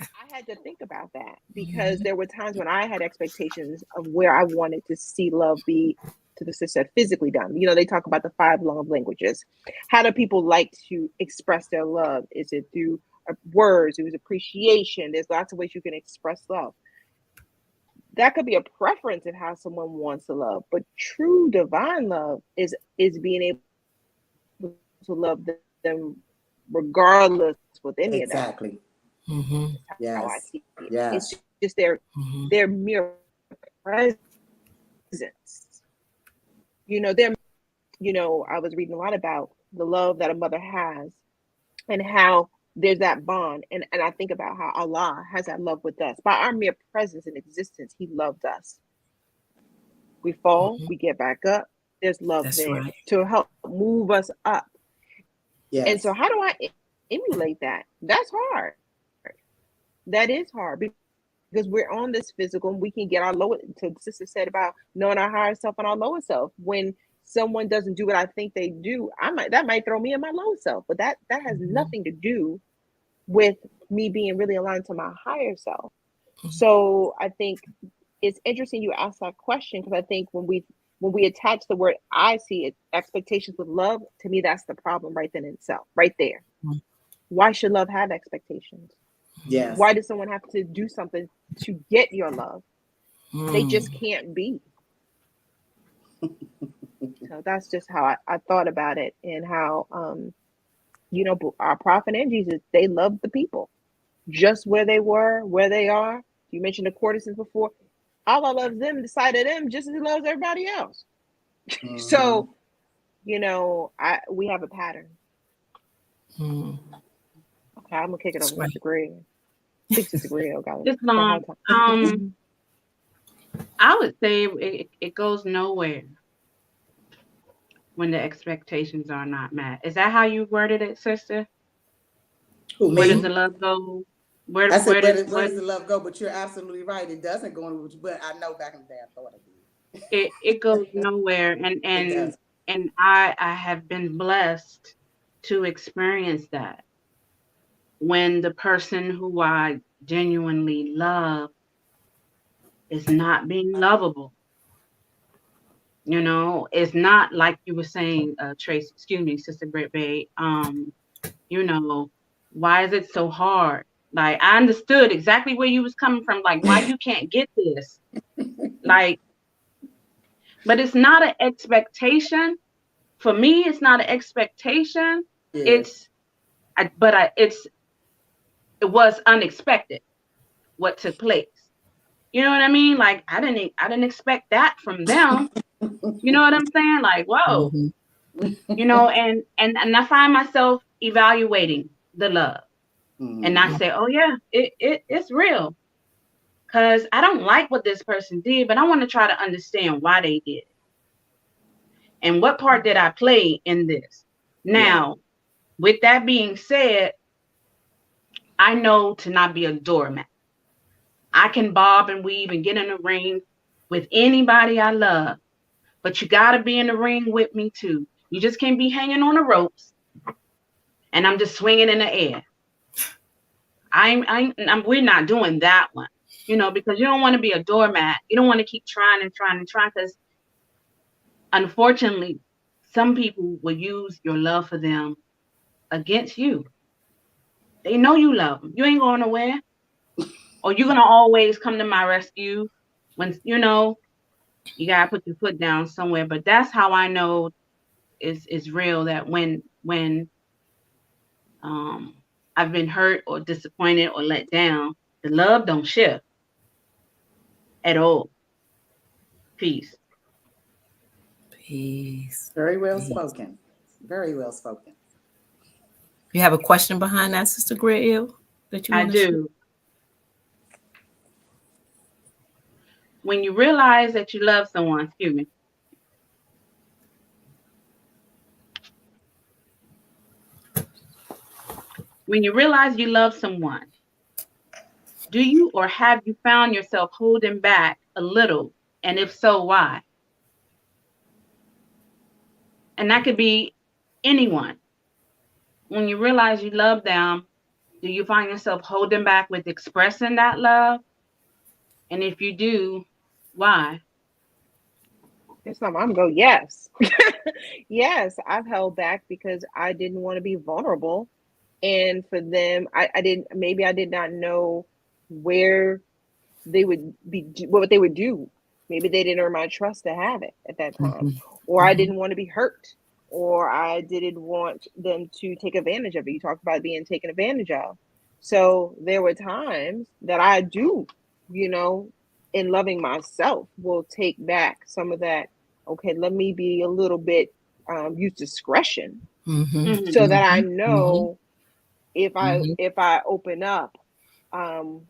S3: I had to think about that because
S4: Mm-hmm.
S3: there were times when I had expectations of where I wanted to see love be, to the sister, physically done. They talk about the 5 love languages. How do people like to express their love? Is it through words? It was appreciation. There's lots of ways you can express love. That could be a preference of how someone wants to love, but true divine love is being able to love them regardless with any of that.
S2: Exactly.
S4: Mm-hmm.
S3: How I
S2: Yes.
S3: see it. It's
S2: Yes.
S3: just their
S4: Mm-hmm.
S3: their mere presence. Their I was reading a lot about the love that a mother has and how there's that bond. And I think about how Allah has that love with us. By our mere presence and existence, He loved us. We fall,
S4: Mm-hmm.
S3: we get back up. There's love
S4: That's
S3: there
S4: right.
S3: to help move us up. And
S2: Yes.
S3: so, how do I emulate that? That's hard. That is hard because we're on this physical and we can get our lower, to the sister said about knowing our higher self and our lower self. When someone doesn't do what I think they do, that might throw me in my lower self, but that has
S4: Mm-hmm.
S3: nothing to do with me being really aligned to my higher self. So I think it's interesting you asked that question, because I think when we attach the word, I see it, expectations with love, to me that's the problem right then in itself, right there. Why should love have expectations?
S2: Yes.
S3: Why does someone have to do something to get your love? They just
S4: Mm.
S3: can't be. So that's just how I thought about it, and how our prophet and Jesus, they loved the people just where they were, where they are. You mentioned the courtesans before. Allah loves them, decided them just as He loves everybody else.
S2: Mm-hmm.
S3: So we have a pattern.
S4: Mm.
S3: Okay, I'm gonna kick it
S4: That's
S3: over to
S4: right.
S3: Sister Greer. I think Sister Greer got a
S1: Islam,
S3: hard time.
S1: I would say it goes nowhere when the expectations are not met. Is that how you worded it, sister?
S2: Who,
S1: Where does
S4: Mm-hmm.
S1: the
S2: me?
S1: love go?
S2: I said,
S1: Where
S2: where
S1: does
S2: does, where
S1: what
S2: does the love go? But you're absolutely right. It doesn't go anywhere. But I know back in the day I thought
S1: it goes nowhere, and
S2: it does.
S1: I have been blessed to experience that when the person who I genuinely love is not being lovable. You know, it's not like you were saying, Trace, excuse me, Sister Britt Bay, you know, why is it so hard? Like, I understood exactly where you was coming from, like, why you can't get this. Like, but it's not an expectation. For me, it's not an expectation.
S2: Yeah.
S1: It's, it was unexpected what took place. You know what I mean? Like, I didn't expect that from them. You know what I'm saying? Like, whoa.
S4: Mhm.
S1: You know, and I find myself evaluating the love, and I say, oh yeah, it's real, because I don't like what this person did, but I want to try to understand why they did it and what part did I play in this. Now, with that being said, I know to not be a doormat. I can bob and weave and get in the ring with anybody I love, but you got to be in the ring with me too. You just can't be hanging on the ropes and I'm just swinging in the air. We're not doing that one, you know, because you don't want to be a doormat. You don't want to keep trying and trying and trying, because unfortunately, some people will use your love for them against you. They know you love them. You ain't going nowhere, or you're gonna always come to my rescue when you know you gotta put your foot down somewhere. But that's how I know it's real. That when I've been hurt or disappointed or let down, the love don't shift at all. Peace.
S4: Peace.
S2: Very well
S4: Peace.
S2: spoken. Very well spoken.
S4: You have a question behind that, Sister Grail, that you
S1: I
S4: want to share?
S1: do. When you realize that you love someone, excuse me. When you realize you love someone, do you or have you found yourself holding back a little? And if so, why? And that could be anyone. When you realize you love them, do you find yourself holding back with expressing that love? And if you do, why?
S3: It's not, I'm gonna go, yes. Yes, I've held back because I didn't want to be vulnerable. And for them, I didn't, maybe I did not know where they would be, what they would do. Maybe they didn't earn my trust to have it at that time. Or I didn't want to be hurt. Or I didn't want them to take advantage of it. You talked about being taken advantage of. So there were times that I do, you know, in loving myself, will take back some of that. Okay, let me be a little bit use discretion, so that I know if I open up, that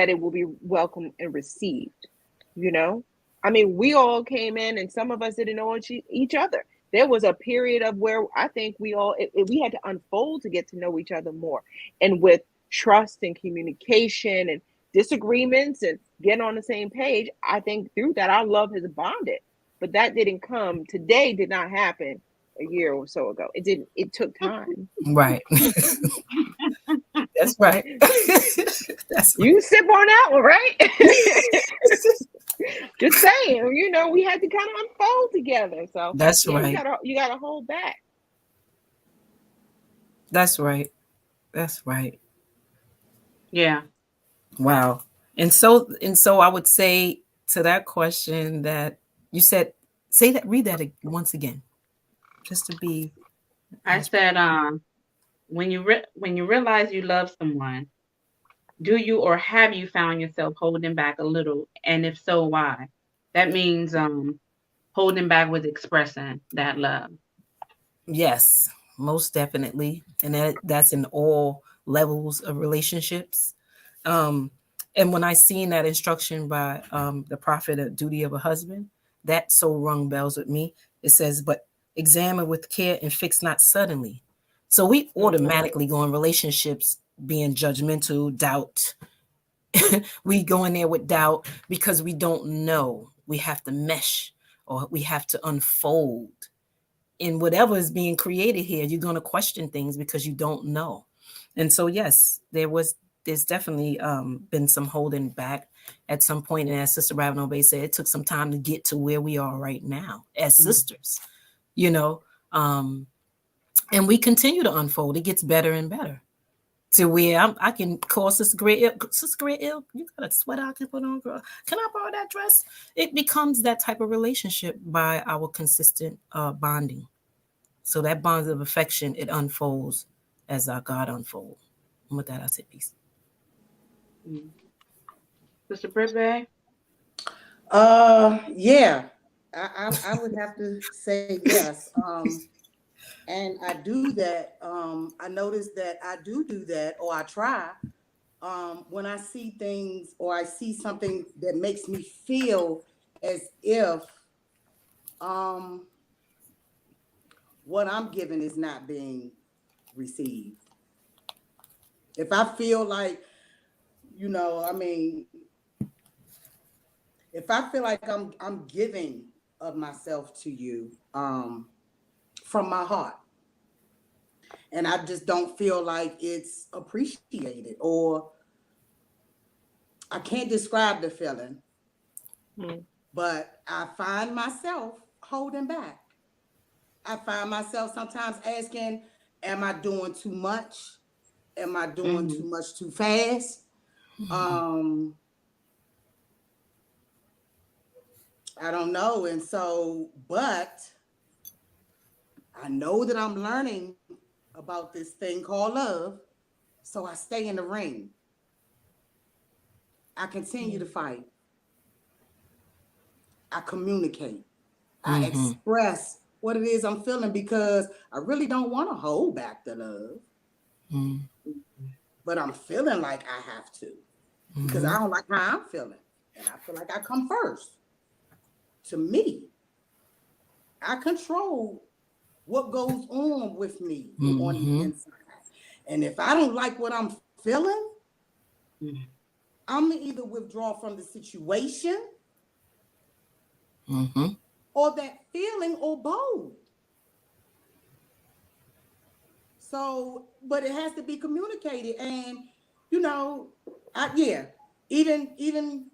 S3: it will be welcome and received. You know, I mean, we all came in, and some of us didn't know each other. There was a period of where I think we had to unfold to get to know each other more, and with trust and communication and disagreements and getting on the same page. I think through that our love has bonded, but that didn't come today. Did not happen a year or so ago. It didn't. It took time.
S4: Right. That's right. That's
S3: You sip on that one, right? Just saying, you know, we had to kind of unfold together. So
S4: that's
S3: yeah,
S4: right.
S3: you gotta hold back.
S4: That's right. That's right.
S1: Yeah.
S4: Wow. And so I would say to that question that you said, read that once again, just to be.
S1: I said, when you realize you love someone, do you or have you found yourself holding back a little? And if so, why? That means holding back with expressing that love.
S4: Yes, most definitely. And that's in all levels of relationships. And when I seen that instruction by the prophet, a duty of a husband, that so rung bells with me. It says, but examine with care and fix not suddenly. So we automatically go in relationships being judgmental, doubt. We go in there with doubt because we don't know. We have to mesh, or we have to unfold. in whatever is being created here, you're going to question things because you don't know. And so, yes, there's definitely been some holding back at some point. And as Sister Ravenel Bay said, it took some time to get to where we are right now as sisters, you know, and we continue to unfold. It gets better and better to where I can call Sister Great, Sister Great, you got a sweater I can put on, girl. Can I borrow that dress? It becomes that type of relationship by our consistent bonding. So that bond of affection, it unfolds as our God unfolds. And with that, I say peace.
S1: Sister Brisbane?
S2: Yeah, I would have to say yes. And I do that. I notice that I do that, or I try. When I see things or I see something that makes me feel as if um, what I'm giving is not being received. If I feel like, I mean, if I feel like I'm giving of myself to you from my heart, and I just don't feel like it's appreciated, or I can't describe the feeling, but I find myself holding back. I find myself sometimes asking, am I doing too much? Am I doing too much too fast? I don't know. And so, but I know that I'm learning about this thing called love. So I stay in the ring. I continue to fight. I communicate. I express what it is I'm feeling because I really don't want to hold back the love. But I'm feeling like I have to because I don't like how I'm feeling. And I feel like I come first. To me, I control what goes on with me on the inside. And if I don't like what I'm feeling, I'm either withdraw from the situation or that feeling or both. So, but it has to be communicated. And, even,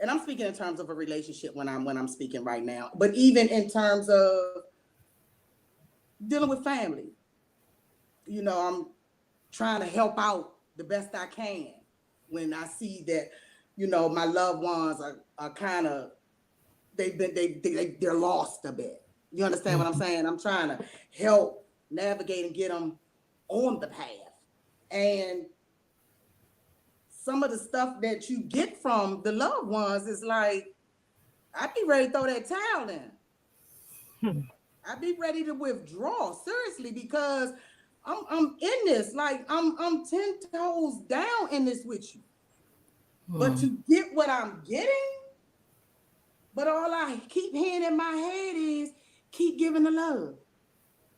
S2: and I'm speaking in terms of a relationship when I'm speaking right now, but even in terms of dealing with family, I'm trying to help out the best I can when I see that, my loved ones are kind of, they're lost a bit. You understand what I'm saying? I'm trying to help navigate and get them on the path. And some of the stuff that you get from the loved ones is like, I'd be ready to throw that towel in. I'd be ready to withdraw seriously because I'm in this. Like I'm 10 toes down in this with you. But to get what I'm getting, but all I keep hearing in my head is keep giving the love.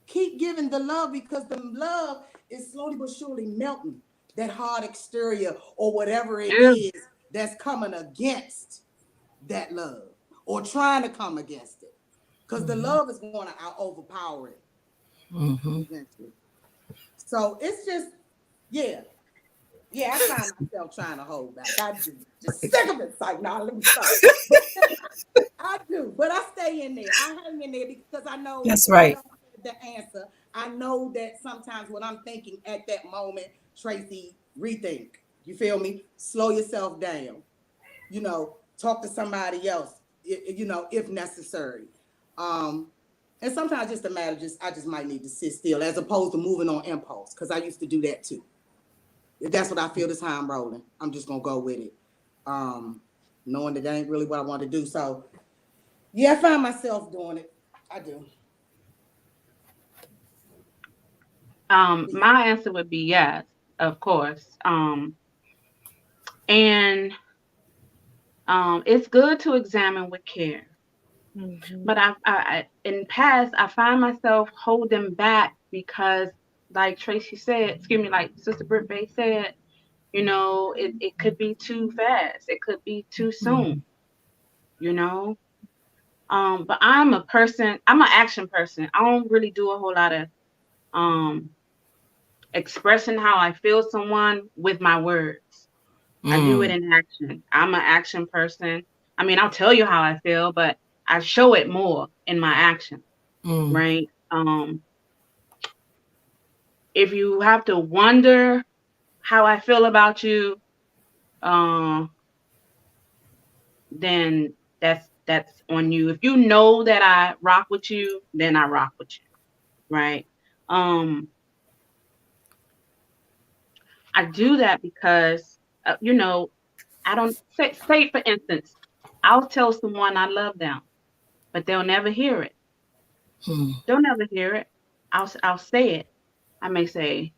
S2: Keep giving the love because the love is slowly but surely melting that hard exterior or whatever it is that's coming against that love or trying to come against it. Because the love is going to overpower it eventually. So it's just, yeah. Yeah, I find myself trying to hold back. I do. Just sick of it. It's like, nah, let me stop. I do, but I stay in there. I hang in there because I know
S4: that's right.
S2: I don't have the answer. I know that sometimes what I'm thinking at that moment, Tracy, rethink. You feel me? Slow yourself down. Talk to somebody else, if necessary. And sometimes just a matter, I just might need to sit still as opposed to moving on impulse because I used to do that too. If that's what I feel this time rolling, I'm just gonna go with it. Knowing that ain't really what I want to do. So yeah, I find myself doing it. I do.
S1: My answer would be yes, of course. And it's good to examine with care. But I in past, I find myself holding back because, like Tracy said, excuse me, like Sister Britt Bay said, it could be too fast. It could be too soon, you know. But I'm a person, I'm an action person. I don't really do a whole lot of um expressing how I feel someone with my words. I do it
S4: Mm,
S1: in action. I'm an action person. I mean, I'll tell you how I feel, but I show it more in my action,
S4: mm,
S1: right? If you have to wonder how I feel about you, uh, then that's on you. If you know that I rock with you, then I rock with you, right? Um, I do that because I don't say for instance, I'll tell someone I love them, but they'll never hear it.
S4: mm,
S1: They'll never hear it. I'll say it. I may say,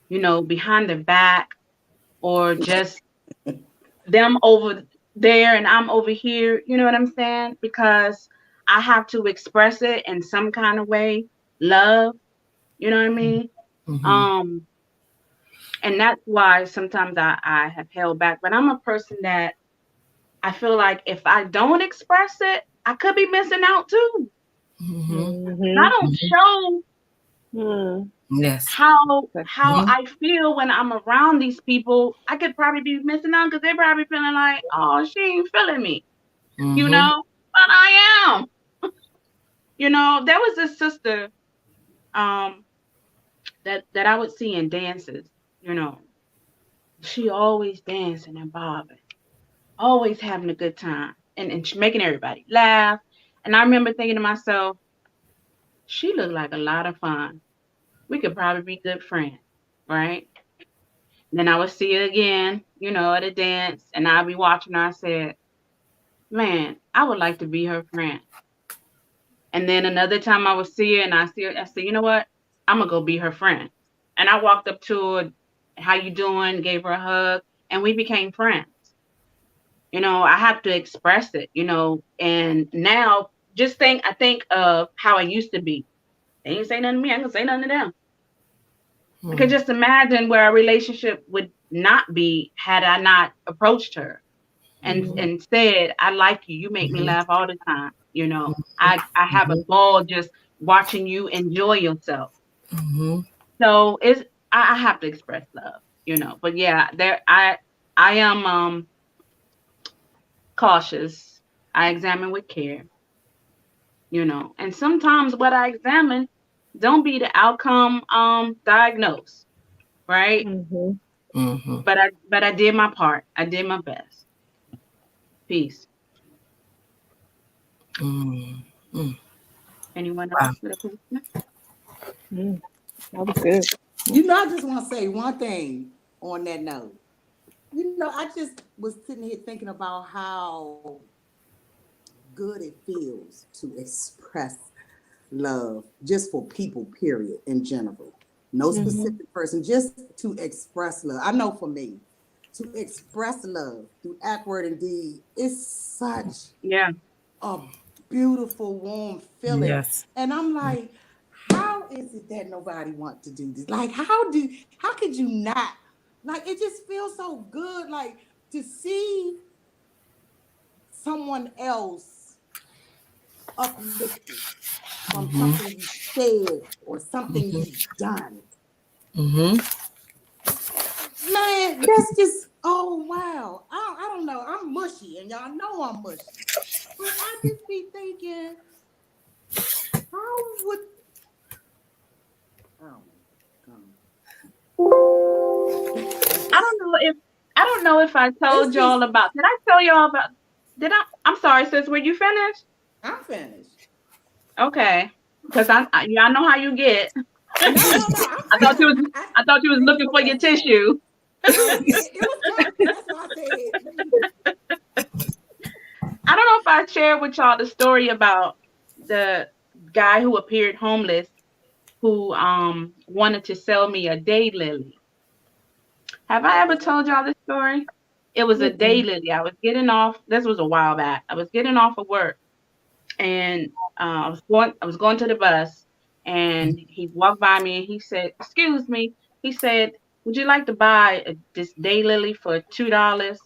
S1: behind their back, or just them over there and I'm over here. You know what I'm saying? Because I have to express it in some kind of way, love. You know what I mean?
S4: mhm,
S1: Um, and that's why sometimes I have held back. But I'm a person that I feel like if I don't express it, I could be missing out too.
S4: mhm,
S1: If I
S3: Mm-hmm.
S1: don't
S4: mhm.
S1: show
S3: Mm.
S4: Yes.
S1: how
S4: Mhm,
S1: I feel when I'm around these people, I could probably be missing out because they're probably feeling like, oh, she ain't feeling me, you
S4: mhm,
S1: know? But I am. There was this sister um that I would see in dances, you know. She always dancing and bobbing, always having a good time, and she making everybody laugh. And I remember thinking to myself, she looked like a lot of fun. We could probably be good friends, right? Then I would see her again, at a dance, and I'd be watching her. I said, man, I would like to be her friend. And then another time I would see her and I see her, I said, you know what? I'm gonna go be her friend. And I walked up to her, how you doing? Gave her a hug, and we became friends. I have to express it, and now I think of how I used to be. They ain't say nothing to me, I ain't gonna say nothing to them. I could
S4: mm,
S1: just imagine where our relationship would not be had I not approached her and
S4: mhm,
S3: Mm.
S1: and said, "I like you. You make me
S4: mhm,
S1: laugh all the time."
S4: mhm,
S1: I have a
S4: mhm,
S1: ball just watching you enjoy yourself.
S4: mhm,
S1: So I have to express love. But yeah, I am cautious. I examine with care. And sometimes what I examine don't be the outcome diagnosed, right?
S3: Mm-hmm.
S4: mhm,
S1: But I did my part. I did my best. Peace.
S4: mm, mm.
S1: Anyone
S4: Wow.
S1: else with a question?
S3: Mm. That was good.
S2: I just want to say one thing on that note. I just was sitting here thinking about how good it feels to express love just for people, period, in general. No
S3: Mm-hmm.
S2: specific person, just to express love. I know for me, to express love through act, word, and deed is such
S1: Yeah.
S2: a beautiful, warm feeling.
S4: Yes.
S2: And I'm like, how is it that nobody wants to do this? Like, how could you not? Like, it just feels so good, like to see someone else uplifted from
S4: Mhm,
S2: something you said or something
S4: mhm,
S2: you've done.
S4: mhm,
S2: Man, that's just, oh wow. I don't know. I'm mushy and y'all know I'm mushy. But I just be thinking, how would, oh my God.
S1: I don't know if I
S2: It's
S1: told
S2: just,
S1: y'all about. Did I tell y'all about? Did I? I'm sorry, sis. Were you finished?
S2: I'm finished.
S1: Okay. Because yeah, I know how you get.
S2: No, I'm
S1: I thought you
S2: finished.
S1: was I thought you was
S2: Finish
S1: looking
S2: your
S1: for your
S2: question for me.
S1: tissue.
S2: Oh, it was coming. That's why I said,
S1: I don't know if I shared with y'all the story about the guy who appeared homeless who wanted to sell me a daylily. Have I
S2: what
S1: ever
S2: was that?
S1: told y'all this story? It was a
S3: Mm-mm.
S1: daylily. I was getting off. This was a while back. I was getting off of work, and I was going to the bus, and he walked by me and he said, "Excuse me." He said, "Would you like to buy this daylily for $2?"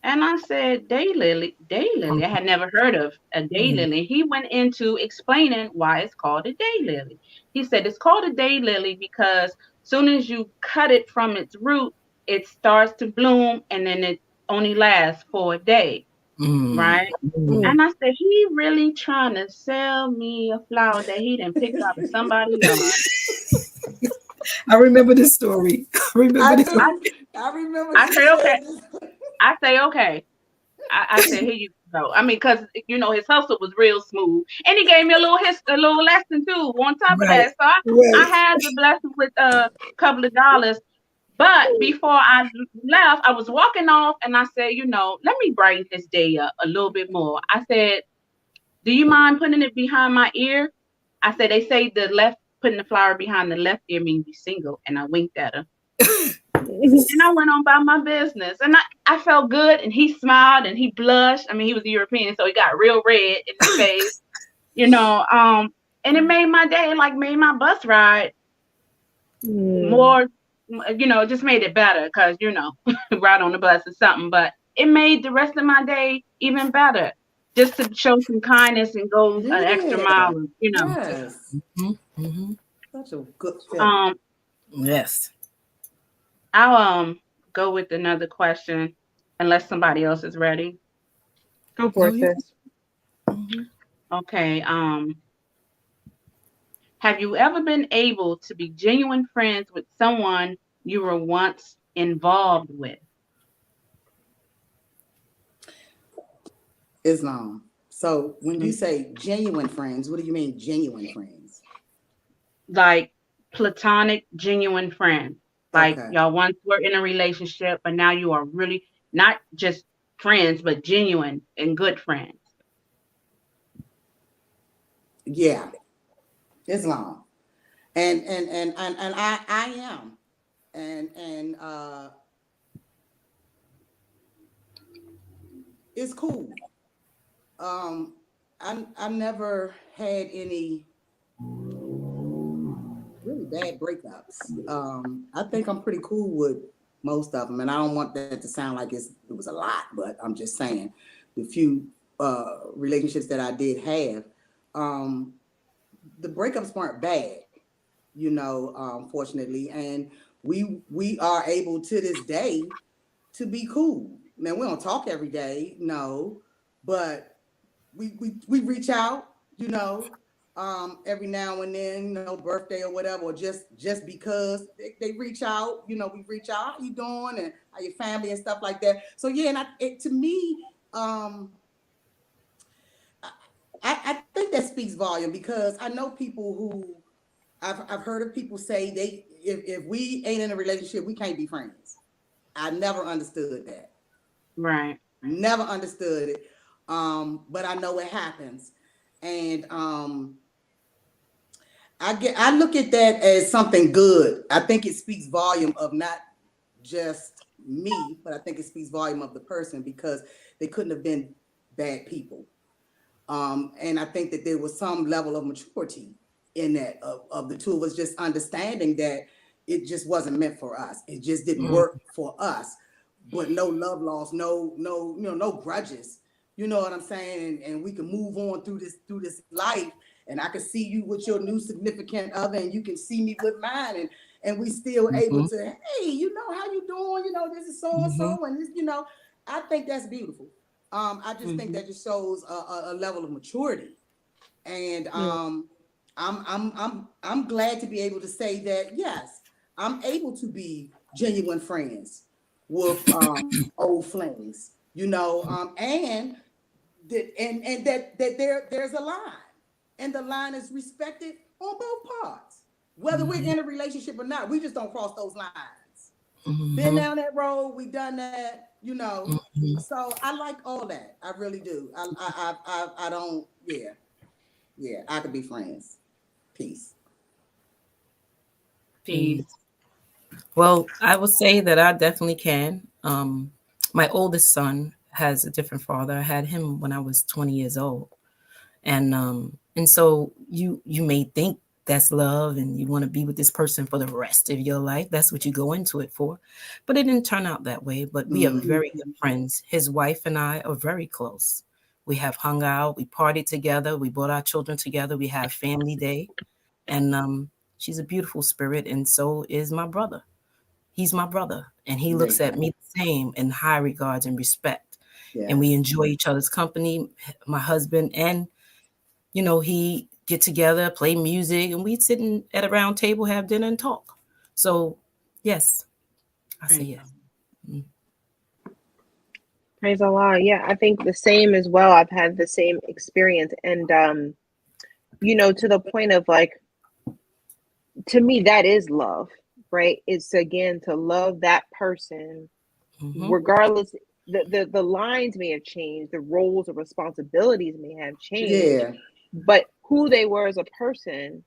S1: And I said, daylily, daylily. I had never heard of a daylily. He went into explaining why it's called a daylily. He said it's called a daylily because soon as you cut it from its root, it starts to bloom and then it only lasts for a day, right?
S3: Mm.
S1: And I said, he really trying to sell me a flower that he didn't pick out of somebody's yard.
S4: I remember this story. I remember
S2: I
S4: this.
S1: I,
S2: do. I remember
S1: I
S2: she
S1: said, okay.
S2: said this.
S1: I say, okay. I said, here you go. I mean, because his hustle was real smooth, and he gave me a little lesson too. On top of
S4: Right.
S1: that, so I
S4: Right.
S1: had the blessing with a couple of dollars. But before I left, I was walking off, and I said, let me brighten this day up a little bit more. I said, do you mind putting it behind my ear? I said, they say putting the flower behind the left ear means you're single, and I winked at her. And I went on about my business. And I felt good. And he smiled and he blushed. I mean, he was European, so he got real red in his face, you know. And it made my day, it like made my bus ride more, it just made it better because, ride on the bus or something. But it made the rest of my day even better just to show some kindness and go an extra
S2: Yeah.
S1: mile.
S2: Yes.
S4: Mm-hmm.
S2: Such a good feeling.
S1: Um,
S4: Yes.
S1: I'll go with another question unless somebody else is ready.
S3: Go for
S4: No,
S3: it,
S4: you.
S3: sis.
S1: Okay. Have you ever been able to be genuine friends with someone you were once involved with?
S2: Islam. So when you
S1: Mm,
S2: say genuine friends, what do you mean genuine friends?
S1: Like platonic, genuine friends. Like
S2: Okay.
S1: y'all once were in a relationship, but now you are really not just friends, but genuine and good friends.
S2: Yeah. Islam. And I am. And it's cool. Um I never had any really bad breakups. I think I'm pretty cool with most of them, and I don't want that to sound like it was a lot, but I'm just saying the few relationships that I did have, um, the breakups weren't bad, fortunately, and we are able to this day to be cool. Now we don't talk every day, no, but we reach out, every now and then, birthday or whatever, or just because they reach out, we reach out, how you doing, and how your family and stuff like that. So yeah, and to me, I think that speaks volume because I know people who I've heard of people say they if we ain't in a relationship, we can't be friends. I never understood that.
S1: Right.
S2: Never understood it. But I know it happens. And I look at that as something good. I think it speaks volume of not just me, but I think it speaks volume of the person because they couldn't have been bad people. And I think that there was some level of maturity in that of the two of us just understanding that it just wasn't meant for us. It just didn't
S4: Mm.
S2: work for us. But no love loss, no grudges. You know what I'm saying? And we can move on through this life. And I can see you with your new significant other, and you can see me with mine, and we still able
S4: Mm-hmm.
S2: to, hey, how you doing? This is so and
S4: Mm-hmm.
S2: so, and this. I think that's beautiful. I just think
S1: Hmm.
S2: that just shows a level of maturity, and
S3: Mm.
S2: I'm glad to be able to say that yes, I'm able to be genuine friends with old flings, and that there's a line, and the line is respected on both parts, whether we're
S4: Mm-hmm.
S2: in a relationship or not. We just don't cross those lines. Been
S4: Mm-hmm.
S2: down that road, we done that.
S4: Mm-hmm.
S2: So I like all that. I really do. I don't. Yeah. I could be friends. Peace.
S1: Peace.
S4: Well, I would say that I definitely can. My oldest son has a different father. I had him when I was 20 years old, and so you may think that's love and you want to be with this person for the rest of your life. That's what you go into it for. But it didn't turn out that way. But we are very good friends. His wife and I are very close. We have hung out, we partied together, we brought our children together, we have family day. And she's a beautiful spirit, and so is my brother. He's my brother, and he looks at me the same in high regards and respect. And we enjoy each other's company, my husband, and he get together, play music, and we'd sit at a round table, have dinner, and talk. So, yes, I say yes.
S3: Praise Allah. Yeah, I think the same as well. I've had the same experience, and to the point of like, to me, that is love, right? It's again to love that person, regardless. The lines may have changed, the roles or responsibilities may have changed, but who they were as a person,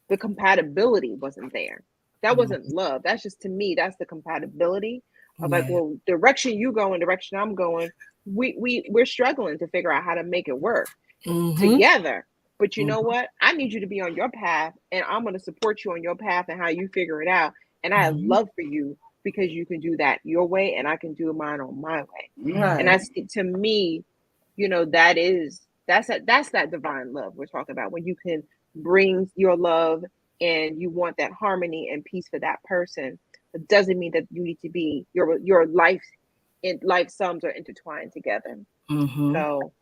S3: the compatibility wasn't there. That wasn't love. That's just, to me, that's the compatibility of like, well, direction you go and direction I'm going, we're struggling to figure out how to make it work together. But you know what? I need you to be on your path, and I'm going to support you on your path and how you figure it out. And I have love for you because you can do that your way, and I can do mine on my way. And that's, to me, that's that divine love we're talking about, when you can bring your love and you want that harmony and peace for that person. It doesn't mean that you need to be your life sums are intertwined together. So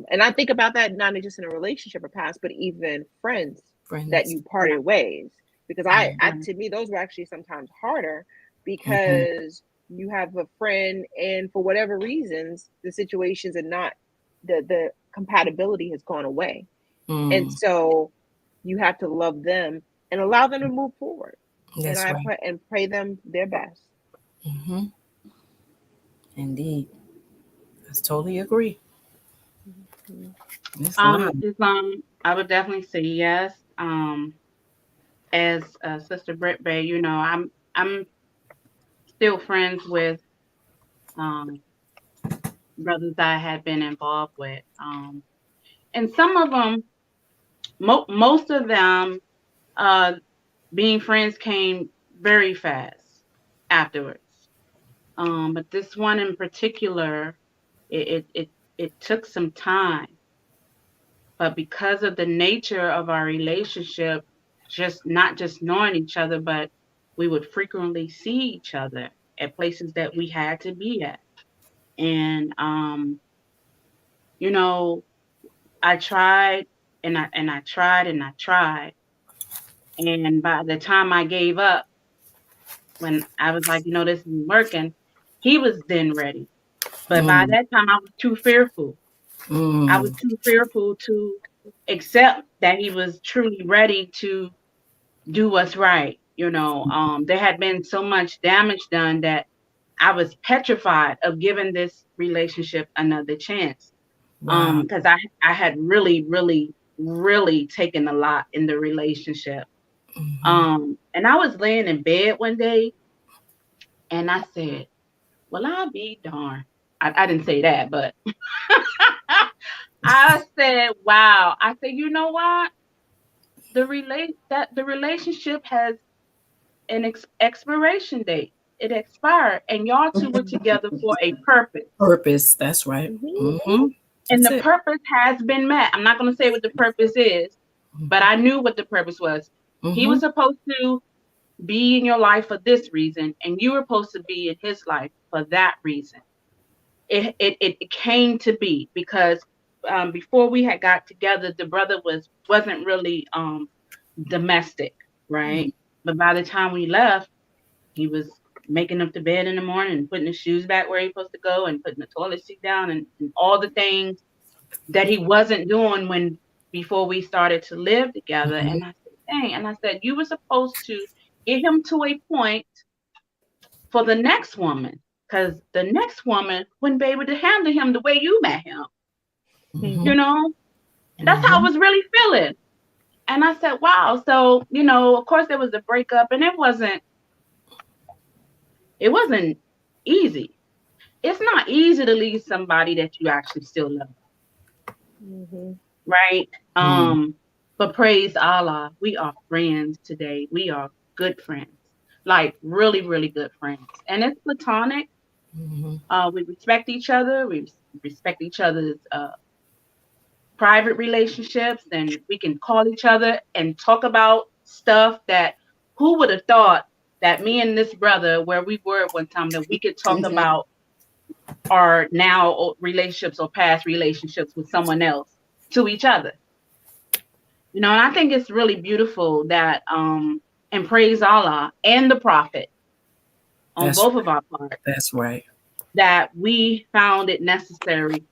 S3: and I think about that not just in a relationship or past, but even friends that you parted ways, because I to me those were actually sometimes harder, because you have a friend and for whatever reasons the situations are not, the compatibility has gone away, and so you have to love them and allow them to move forward.
S4: That's
S3: and
S4: right.
S3: pray them their best.
S4: Indeed, I totally agree.
S1: Islam, I would definitely say yes. As Sister Britt Bay, I'm still friends with um, brothers I had been involved with, and some of them, most of them, uh, being friends came very fast afterwards. But this one in particular, it took some time. But because of the nature of our relationship, just not just knowing each other, but we would frequently see each other at places that we had to be at. And you know, I tried and I tried and I tried. And by the time I gave up, when I was like, this isn't working, he was then ready. But by that time I was too fearful. I was too fearful to accept that he was truly ready to do what's right. There had been so much damage done that I was petrified of giving this relationship another chance. Because I had really, really, really taken a lot in the relationship. And I was laying in bed one day and I said, well, I'll be darned. I didn't say that, but I said, wow. I said, you know what? The relationship has an expiration date. It expired, and y'all two were together for a purpose.
S4: Purpose, that's right.
S1: And
S4: That's
S1: the
S4: it.
S1: purpose has been met. I'm not going to say what the purpose is, but I knew what the purpose was. He was supposed to be in your life for this reason, and you were supposed to be in his life for that reason. It came to be because before we had got together, the brother wasn't really domestic, right? But by the time we left, he was making up the bed in the morning and putting his shoes back where he's supposed to go and putting the toilet seat down and all the things that he wasn't doing before we started to live together. And I said, dang, and I said, you were supposed to get him to a point for the next woman, because the next woman wouldn't be able to handle him the way you met him. That's how I was really feeling. And I said, wow. So, of course there was a breakup, and it wasn't easy. It's not easy to leave somebody that you actually still love. Right? But praise Allah, we are friends today. We are good friends, like really, really good friends. And it's platonic.
S4: Mhm.
S1: We respect each other. We respect each other's private relationships, and we can call each other and talk about stuff that who would have thought that me and this brother, where we were at one time, that we could talk
S2: Mhm.
S1: about our now relationships or past relationships with someone else to each other. And I think it's really beautiful that and praise Allah and the Prophet on
S4: That's
S1: both of our parts
S4: that's right.
S1: that we found it necessary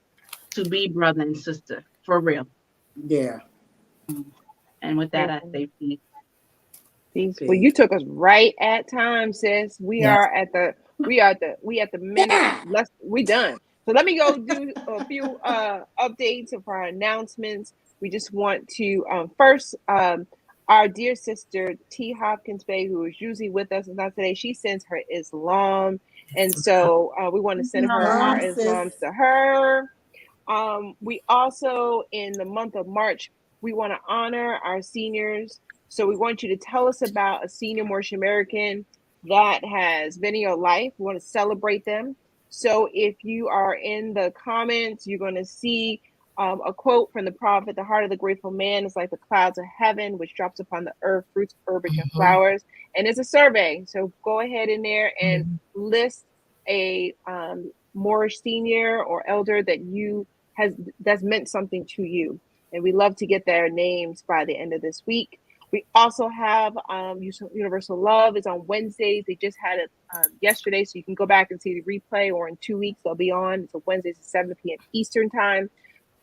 S1: to be brother and sister for real.
S2: Yeah.
S1: And with that, I
S3: Amen.
S1: say peace.
S3: Well, you
S2: Peace.
S3: took us right at time, sis. We
S4: Yes.
S3: are at the minute. We done. So let me go do a few updates of our announcements. We just want to first our dear sister T. Hopkins Bay, who is usually with us, and not today. She sends her Islam, and so we want to send her our
S2: Sis.
S3: Islams to her. We also, in the month of March, we want to honor our seniors. So we want you to tell us about a senior Moorish American that has been in your life. We want to celebrate them. So if you are in the comments, you're going to see a quote from the prophet: "The heart of the grateful man is like the clouds of heaven, which drops upon the earth fruits, herbage, and
S4: Mhm.
S3: flowers." And it's a survey. So go ahead in there and
S4: Mhm.
S3: list a Moorish senior or elder that's meant something to you, and we love to get their names by the end of this week. We also have Universal Love is on Wednesdays. They just had it yesterday, so you can go back and see the replay, or in 2 weeks they'll be on. It's on Wednesdays at 7 p.m. Eastern time.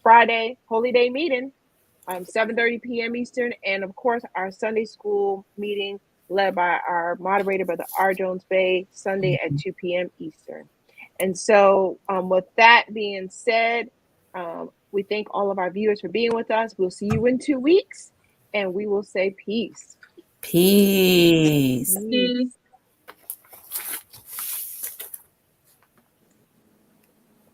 S3: Friday, Holy Day meeting, 7:30 p.m. Eastern, and of course our Sunday school meeting led by our moderator, Brother R. Jones Bay, Sunday at 2 p.m. Eastern. And so, with that being said, we thank all of our viewers for being with us. We'll see you in 2 weeks, and we will say peace.
S4: Peace.
S3: Peace.